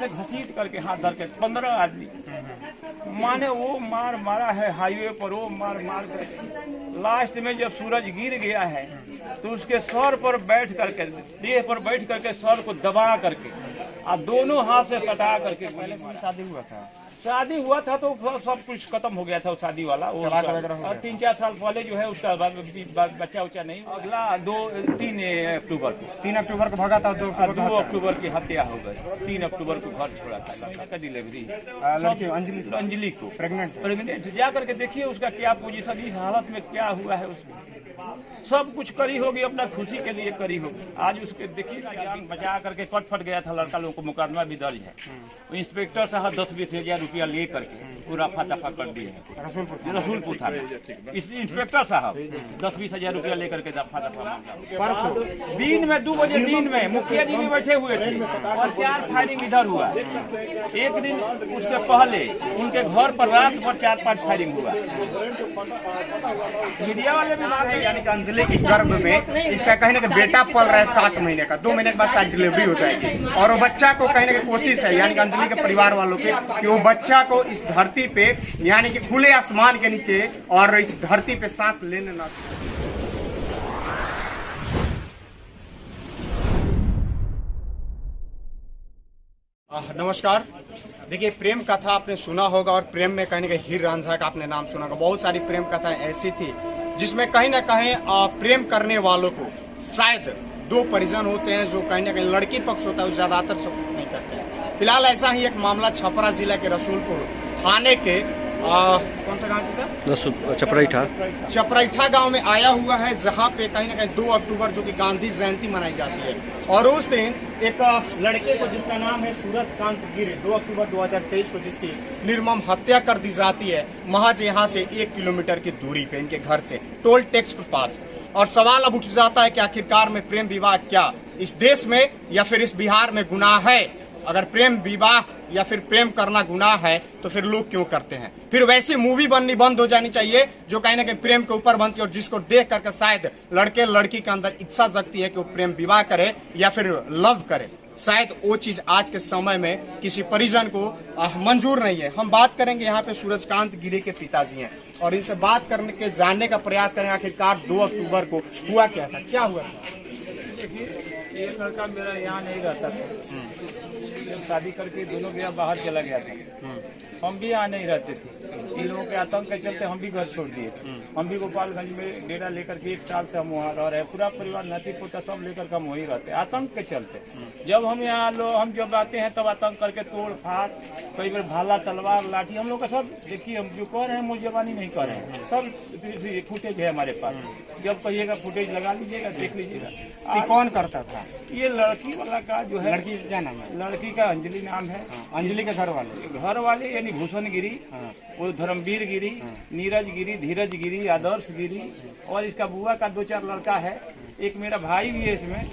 से घसीट करके हाथ धर के 15 आदमी माने वो मारा है हाईवे पर, वो मार करके लास्ट में जब सूरज गिर गया है तो उसके सर पर बैठ करके, देह पर बैठ करके सर को दबा करके और दोनों हाथ से सटा करके। पहले से शादी हुआ था? शादी हुआ था तो सब कुछ खत्म हो गया था, शादी वाला वो 3-4 साल पहले जो है उसका बच्चा उच्चा नहीं। अगला 3 अक्टूबर को भागा था। 2 अक्टूबर की हत्या हो गई। 3 अक्टूबर को घर छोड़ा था, लड़का का डिलीवरी अंजलि को प्रेग्नेंट। जा करके देखिए उसका क्या पोजीशन, इस हालत में क्या हुआ है उसमें। सब कुछ करी होगी, अपना खुशी के लिए करी होगी। आज उसके देखिए जान बचा करके कट फट गया था लड़का लोगों को, मुकदमा भी दर्ज है। इंस्पेक्टर साहब 10-20 हजार रुपया ले करके पूरा फटाफा कर दिए रसूलपुर थाने। इंस्पेक्टर साहब 10-20 हजार रुपया लेकर के दफा दिन में 2 बजे दिन में मुखिया जी भी बैठे हुए थे और 4 फायरिंग इधर हुआ। एक दिन उसके पहले उनके घर पर रात भर 4-5 फायरिंग हुआ। मीडिया वाले भी यानी कि अंजलि के गर्भ में इसका कहीं ना कहीं बेटा पल रहा है 7 महीने का। 2 महीने के बाद शायद डिलीवरी हो जाएगी और वो बच्चा को कहीं ना कहीं कोशिश है यानी कि अंजलि के परिवार वालों की कि वो बच्चा को इस धरती पे यानी कि खुले आसमान के नीचे और इस धरती पे सांस लेने ना। नमस्कार। देखिए, प्रेम कथा आपने सुना होगा और प्रेम में कहीं ना कहीं हीर रांझा का आपने नाम सुना होगा। बहुत सारी प्रेम कथाएं ऐसी थी जिसमें कहीं ना कहीं प्रेम करने वालों को शायद 2 परिजन होते हैं जो कहीं ना कहीं लड़की पक्ष होता है वो ज्यादातर सपोर्ट नहीं करते हैं। फिलहाल ऐसा ही एक मामला छपरा जिला के रसूलपुर थाने के कौन सा गांव था? चपराइठा गांव में आया हुआ है, जहां पे कहीं ना कहीं 2 अक्टूबर जो कि गांधी जयंती मनाई जाती है और उस दिन एक लड़के को जिसका नाम है सूरजकांत गिरी 2 अक्टूबर 2023 को जिसकी निर्मम हत्या कर दी जाती है महज यहाँ से 1 किलोमीटर की दूरी पे इनके घर से टोल टैक्स के पास। और सवाल अब उठ जाता है कि आखिरकार में प्रेम विवाह क्या इस देश में या फिर इस बिहार में गुनाह है? अगर प्रेम विवाह या फिर प्रेम करना गुनाह है तो फिर लोग क्यों करते हैं? फिर वैसी मूवी बननी बंद हो जानी चाहिए जो कहीं ना कहीं प्रेम के ऊपर बनती है और जिसको देख करके शायद लड़के लड़की के अंदर इच्छा जगती है कि वो प्रेम विवाह करे या फिर लव करे। शायद वो चीज आज के समय में किसी परिजन को मंजूर नहीं है। हम बात करेंगे यहाँ पे सूरजकांत गिरी के पिताजी हैं और इनसे बात करने के जानने का प्रयास करेंगे आखिरकार 2 अक्टूबर को हुआ क्या था, क्या हुआ था? देखिए, एक लड़का मेरा यहाँ नहीं रहता था, शादी करके दोनों भैया बाहर चला गया था। हम भी यहाँ नहीं रहते थे। इन लोगों के आतंक के चलते हम भी घर छोड़ दिए। हम भी गोपालगंज में डेरा लेकर के 1 साल से हम वहाँ रह रहे हैं। पूरा परिवार नाती पोता सब लेकर के हम वहीं रहते हैं आतंक के चलते। जब हम यहाँ हम जब आते हैं तब आतंक करके तोड़ फाड़, कई बार भाला तलवार लाठी, हम लोग का सब देखिए। हम जो कह रहे हैं मुझे नहीं कर रहे हैं, सब फुटेज है हमारे पास। जब कहिएगा फुटेज लगा लीजिएगा, देख लीजिएगा। कौन करता था ये लड़की वाला का जो है? लड़की क्या नाम है? लड़की का अंजलि नाम है। अंजलि के घर वाले यानी भूषण गिरी, वो धर्मवीर गिरी, नीरज गिरी, धीरज गिरी, आदर्श गिरी और इसका बुआ का 2-4 लड़का है। एक मेरा भाई भी है इसमें,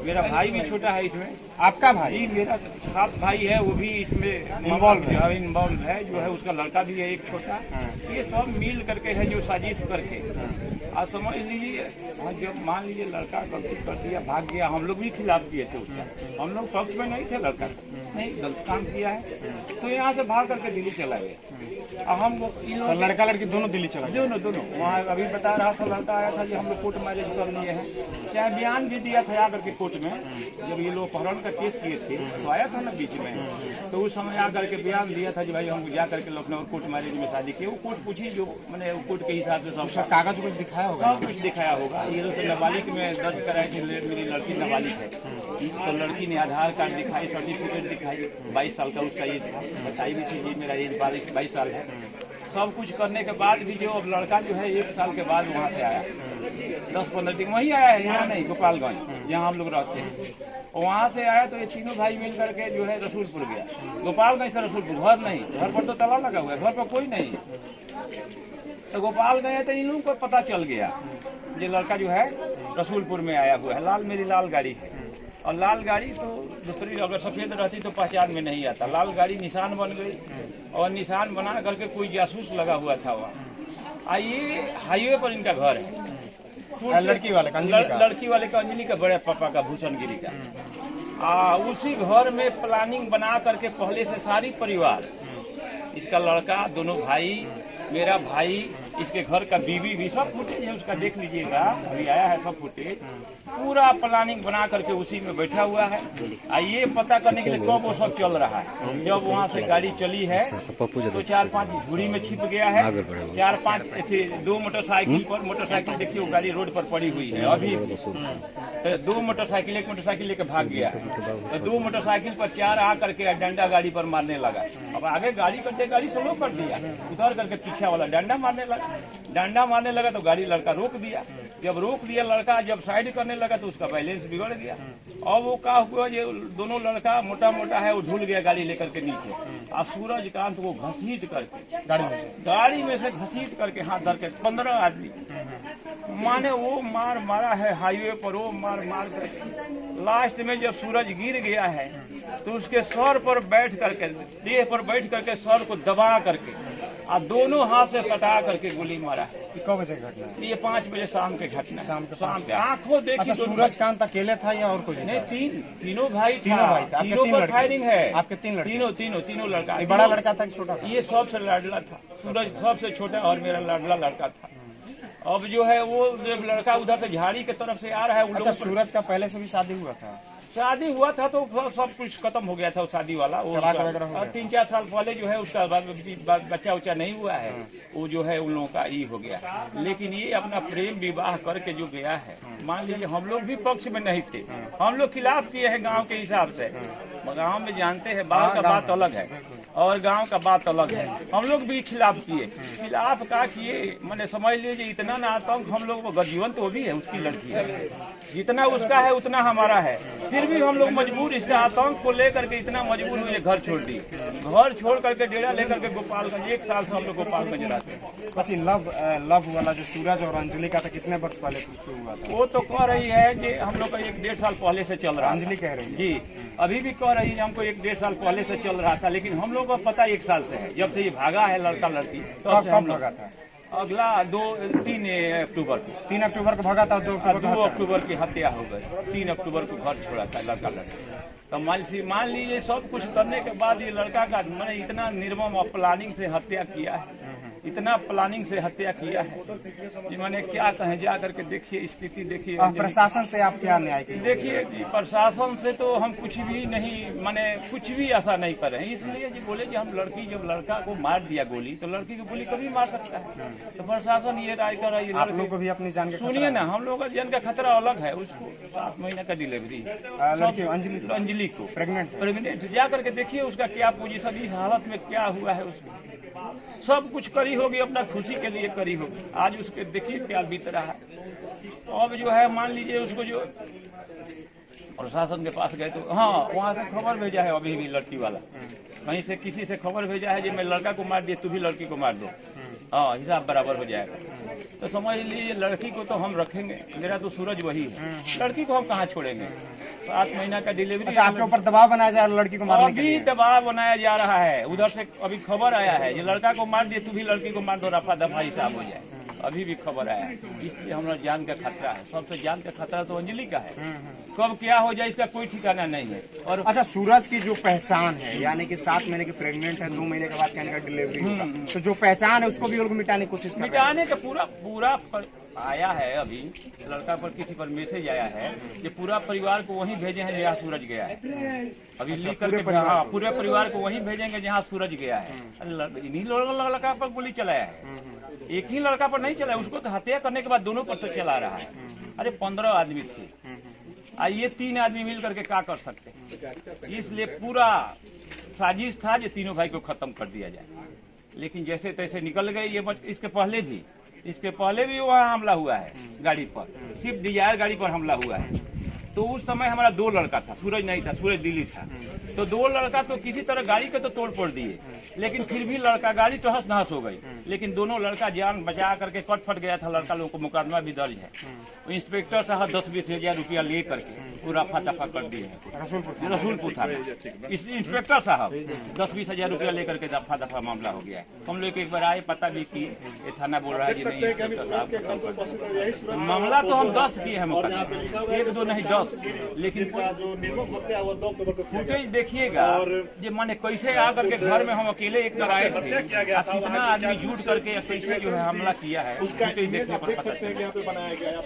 मेरा भाई भी छोटा है इसमें। आपका भाई? मेरा खास भाई है, वो भी इसमें इन्वॉल्व है। जो है उसका लड़का भी है एक छोटा। ये सब मिल करके है जो साजिश करके। आज समझ लीजिए, जब मान लीजिए लड़का गलती कर दिया, भाग गया, हम लोग भी खिलाफ दिए थे उसका। हम लोग पक्ष में नहीं थे, लड़का नहीं गलत काम किया है तो यहाँ से भाग करके दिल्ली चला गया। अब हम लड़का लड़की दोनों दिल्ली चला गए? दोनों वहाँ अभी बता रहा था, लड़का आया था कि हम लोग कोर्ट मैरिज कर लिए हैं। चाहे बयान भी दिया था आकर के कोर्ट में, जब ये लोग अपहरण का केस किए थे तो आया था ना बीच में, तो उस समय आकर के बयान दिया था कि भाई हम जा करके लखनऊ कोर्ट मैरिज में शादी की। वो कोर्ट पूछी जो मैंने कोर्ट के हिसाब से सब कागज कुछ दिखाया होगा? सब कुछ दिखाया होगा। ये लोग नाबालिग में दर्ज कराए थे, मेरी लड़की नाबालिग है तो लड़की ने आधार कार्ड दिखाई, सर्टिफिकेट दिखाई, 22 साल का उसका एज था, बताई भी थी जी मेरा एज 22 साल है। सब कुछ करने के बाद भी जो अब लड़का जो है 1 साल के बाद वहाँ से आया, 10-15 दिन वहीं आया है, यहाँ नहीं, गोपालगंज जहाँ हम लोग रहते हैं। वहाँ से आया तो ये तीनों भाई मिल करके जो है रसूलपुर गया। गोपालगंज से रसूलपुर, घर नहीं, घर पर तो ताला लगा हुआ है, घर पर कोई नहीं। तो गोपाल गए तो इन लोगों को पता चल गया ये लड़का जो है रसूलपुर में आया हुआ है। मेरी लाल गाड़ी है और लाल गाड़ी तो दूसरी अगर सफेद रहती तो पहचान में नहीं आता। लाल गाड़ी निशान बन गई और निशान बना करके कोई जासूस लगा हुआ था वहाँ। ये हाईवे पर इनका घर है, लड़की वाले का अंजलि का बड़े पापा का भूषण गिरी का। उसी घर में प्लानिंग बना करके पहले से सारी परिवार, इसका लड़का, दोनों भाई, मेरा भाई, इसके घर का बीवी भी, सब फुटेज है उसका, देख लीजिएगा, अभी आया है सब फुटेज। पूरा प्लानिंग बना करके उसी में बैठा हुआ है। ये पता करने के लिए कब वो सब चल रहा है। जब वहाँ से गाड़ी चली है तो 4-5 झुड़ी में छिप गया है, 4-5 2 मोटरसाइकिल देखिए वो गाड़ी रोड पर पड़ी हुई है। अभी 2 मोटरसाइकिल, एक मोटरसाइकिल लेकर भाग गया है। तो 2 मोटरसाइकिल पर 4 आ करके डंडा गाड़ी पर मारने लगा। अब आगे गाड़ी करते गाड़ी स्लो कर दिया, उधर करके पीछे वाला डंडा मारने लगा तो गाड़ी लड़का रोक दिया। जब रोक दिया लड़का, जब साइड करने लगा तो उसका बैलेंस बिगड़ गया। अब वो क्या हुआ, ये दोनों लड़का मोटा है, वो झूल गया गाड़ी लेकर के नीचे। और सूरजकांत को घसीट करके गाड़ी में से घसीट करके हाथ धर के 15 आदमी माने वो मारा है हाईवे पर। वो मार करके लास्ट में जब सूरज गिर गया है तो उसके सर पर बैठ करके, देह पर बैठ करके सर को दबा करके और दोनों हाथ से सटा करके गोली मारा। कब बजे घटना है? ये 5 बजे शाम के घटना, शाम के आंखों देखी। अच्छा, सूरजकांत अकेले था या और कोई? नहीं, तीनों भाई, तीनों पर फायरिंग है। आपके 3 लड़के? तीनों लड़का। बड़ा लड़का था कि छोटा था? ये सबसे लाडला था, सूरज सबसे छोटा और मेरा लाडला लड़का था। अब जो है वो लड़का उधर से झाड़ी के तरफ से आ रहा है। अच्छा, सूरज का पहले से भी शादी हुआ था? शादी हुआ था तो सब कुछ खत्म हो गया था वो शादी वाला। वो 3-4 साल पहले जो है उसका बच्चा उच्चा नहीं हुआ है। वो जो है उन लोगों का ये हो गया। लेकिन ये अपना प्रेम विवाह करके जो गया है, मान लीजिए हम लोग भी पक्ष में नहीं थे, हम लोग खिलाफ किए हैं गांव के हिसाब से। गांव में जानते हैं बाहर का बात अलग है और गांव का बात अलग है। हम लोग भी खिलाफ किए, खिलाफ का किए, मैंने समझ लीजिए इतना ना आतंक हम लोग को। जीवन तो भी है, उसकी लड़की है, जितना उसका है उतना हमारा है। फिर भी हम लोग मजबूर, इसका आतंक को लेकर के इतना मजबूर हुए, घर छोड़ दिए। घर छोड़ करके डेरा लेकर के गोपालगंज, 1 साल से हम लोग गोपालगंज रहते हैं। अच्छा, लव वाला जो सूरज और अंजलि का था, कितने वर्ष पहले शुरू हुआ था? वो तो कह रही है कि हम लोग का 1-1.5 साल पहले से चल रहा है। अंजलि कह रही है जी, अभी भी कह रही है हमको 1-1.5 साल पहले से चल रहा था। लेकिन हम लोग को पता 1 साल से है, जब से ये भागा है लड़का लड़की। तो हम लोग था अगला 3 अक्टूबर को, 3 अक्टूबर को भागा था। 2 अक्टूबर की हत्या हो गई। 3 अक्टूबर को घर छोड़ा था लड़का लड़का। तो मान लीजिए सब कुछ करने के बाद ये लड़का का मैंने इतना निर्मम और प्लानिंग से हत्या किया है, इतना प्लानिंग से हत्या किया है कि मैंने क्या कहें। जा करके देखिए, स्थिति देखिए। प्रशासन से आप क्या न्याय कीजिए? देखिए जी, प्रशासन से तो हम कुछ भी नहीं, माने कुछ भी ऐसा नहीं कर रहे हैं। इसलिए जी बोले कि हम जब लड़का को मार दिया गोली, तो लड़की को गोली कभी मार सकता है। तो प्रशासन ये राय कर रही है। आप लोग को भी अपनी जान के सुनिए ना, हम लोग का जान का खतरा अलग है। उसको 7 महीने का डिलीवरी, लड़की अंजलि को प्रेग्नेंट। जा करके देखिए उसका क्या पोजीशन, इस हालत में क्या हुआ है। उसको सब कुछ करी होगी, अपना खुशी के लिए करी होगी। आज उसके देखिए क्या बीत रहा है। अब जो है मान लीजिए उसको जो प्रशासन के पास गए तो हाँ, वहाँ से खबर भेजा है अभी भी लड़की वाला, कहीं से किसी से खबर भेजा है कि मैं लड़का को मार दिया, तू भी लड़की को मार दो। हाँ, हिसाब बराबर हो जाएगा। तो समझ लीजिए लड़की को तो हम रखेंगे, मेरा तो सूरज वही है, लड़की को हम कहाँ छोड़ेंगे। 7 महीना का डिलीवरी। अच्छा, आपके ऊपर दबाव बनाया जा रहा है लड़की को मारने के लिए? अभी दबाव बनाया जा रहा है। उधर से अभी खबर आया है, ये लड़का को मार दिए, तू भी लड़की को मार दो, रफा दफा हिसाब हो जाए। अभी भी खबर आया है, इसलिए हमारा जान का खतरा है। सबसे जान का खतरा तो अंजलि का है। कब क्या हो जाए इसका कोई ठिकाना नहीं है। और अच्छा, सूरज की जो पहचान है, यानी कि 7 महीने की प्रेग्नेंट है, 2 महीने के बाद कहने का डिलीवरी होगा, तो जो पहचान है उसको भी लोग मिटाने की कोशिश कर रहे हैं। मिटाने का पूरा आया है। अभी लड़का पर किसी पर मैसेज आया है कि पूरा परिवार को वहीं भेजे हैं जहाँ सूरज गया है। अभी लिख करके पूरे परिवार को वहीं भेजेंगे जहाँ सूरज गया है। इन्हीं लड़का पर गोली चलाया है, एक ही लड़का पर नहीं चलाया। उसको तो हत्या करने के बाद दोनों पर तो चला रहा है। अरे 15 आदमी थे, ये 3 आदमी मिल करके क्या कर सकते। इसलिए पूरा साजिश था कि तीनों भाई को खत्म कर दिया जाए। लेकिन जैसे तैसे निकल गए ये। इसके पहले भी वहाँ हमला हुआ है गाड़ी पर, सिर्फ डिजायर गाड़ी पर हमला हुआ है। तो उस समय हमारा 2 लड़का था, सूरज नहीं था, सूरज दिल्ली था। तो 2 लड़का तो किसी तरह गाड़ी के तो तोड़ फोड़ दिए, लेकिन फिर भी लड़का गाड़ी तहस नहस हो गई। लेकिन दोनों लड़का जान बचा करके कट फट गया था। लड़का लोगों को मुकदमा भी दर्ज है। इंस्पेक्टर साहब 10-20 हजार रुपया ले करके पूरा रफा दफा कर दिए हैं रसूलपुर था। इसलिए इंस्पेक्टर साहब 10-20 हजार रुपया लेकर के दफा दफा मामला हो गया है। हम लोग एक बार आए, पता भी किए, ये थाना बोल रहा है कि नहीं इंस्पेक्टर साहब। मामला तो हम 10 किए हैं मुकदमा, 1-2 नहीं 10। बस। लेकिन फुटेज देखिएगा ये माने कैसे आकर के घर में हम अकेले एक तरह आए थे, कितना आदमी जुट करके कैसे जो है हमला किया है, फुटेज देखने पर पता चला।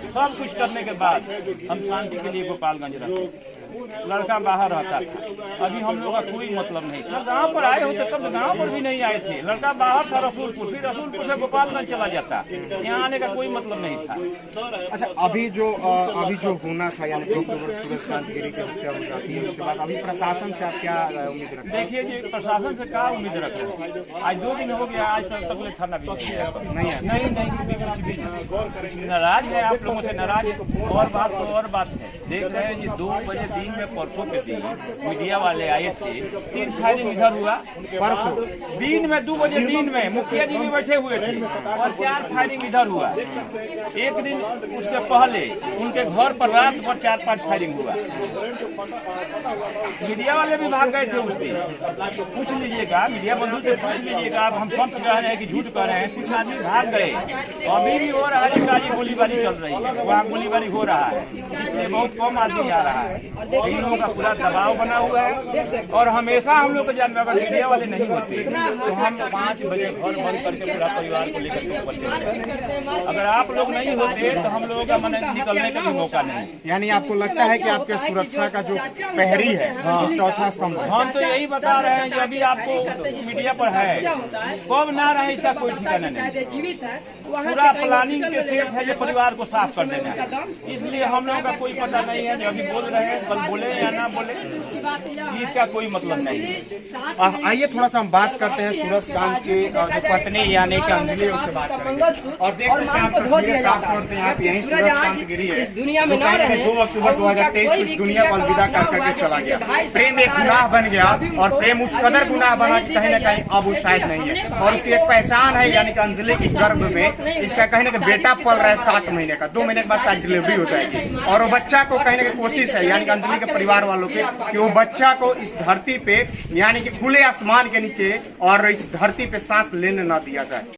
सब कुछ करने के बाद हम शांति के लिए गोपालगंज रहते, लड़का बाहर रहता था। अभी हम लोग का कोई मतलब नहीं था। गांव पर आए होते तब गांव पर भी नहीं आए थे। लड़का बाहर था रसूलपुर, फिर रसूलपुर से गोपालगंज चला जाता, यहाँ आने का कोई मतलब नहीं था। अच्छा, अभी जो होना था यानी 2 अक्टूबर सूरजकांत गिरी की हत्या हो जाती है, उसके बाद अभी प्रशासन से आप क्या उम्मीद रखते हैं? देखिए जी, प्रशासन से क्या उम्मीद रख रहे हैं? आज 2 दिन हो गया, आज तक थाना भी नहीं कुछ भी नहीं। नाराज है आप लोगों से, नाराज है। और बात है, देख रहे हैं जी 2 बजे दिन में, परसों के दिन मीडिया वाले आए थे, 3 फायरिंग इधर हुआ। परसों दिन में 2 बजे दिन में मुखिया जी भी बैठे हुए थे और 4 फायरिंग इधर हुआ। एक दिन उसके पहले उनके घर पर रात भर 4-5 फायरिंग हुआ। मीडिया वाले भी भाग गए थे उस दिन। पूछ लीजिएगा, मीडिया बंधु से पूछ लीजिएगा। अब हम सब कह रहे हैं कि झूठ कह रहे हैं, कुछ आदमी भाग गए। अभी भी हो रहा है, गाड़ी गोलीबारी चल रही है, वहाँ गोलीबारी हो रहा है, इसलिए बहुत कम आदमी आ रहा है। इन लोगों का पूरा दबाव बना हुआ है और हमेशा हम लोग को जानना, अगर मीडिया वाले नहीं होते तो हम 5 बजे घर बंद करके पूरा परिवार को लेकर के ऊपर चले जाते। अगर आप लोग नहीं होते तो हम लोगों का मन निकलने का भी मौका नहीं। यानी आपको लगता है कि आपके सुरक्षा का जो प्रहरी है वो चौथा स्तंभ है? हम तो यही बता रहे हैं कि अभी आपको मीडिया पर है, कब ना रहे इसका कोई ठिकाना नहीं। पूरा प्लानिंग के सेट है जो परिवार को साफ कर देना है, इसलिए हम लोगों का कोई पता नहीं है। जो अभी बोल रहे हैं, कल बोले या ना बोले, इसका कोई मतलब नहीं है। आइए थोड़ा सा हम बात करते हैं सूरजकांत की जो पत्नी यानी कि अंजलि, उससे बात करेंगे। और देख सकते हैं आप तस्वीरें साफ तौर पे यहाँ पे यही सूरजकांत गिरी है जो कहीं 2 अक्टूबर 2023 को इस दुनिया को अलविदा कर करके चला गया। प्रेम एक गुनाह बन गया और प्रेम उस कदर गुनाह बना कि कहीं ना कहीं अब वो शायद नहीं है। और उसकी एक पहचान है, यानी कि अंजलि की गर्भ में इसका कहीं ना कहीं बेटा पल रहा है 7 महीने का। 2 महीने के बाद शायद डिलीवरी हो जाएगी और वो बच्चा को कहीं ना कहीं कोशिश है, यानी कि अंजलि के परिवार वालों के, कि वो बच्चा को इस धरती पे यानी कि खुले आसमान के नीचे और इस धरती पे सांस लेने ना दिया जाए।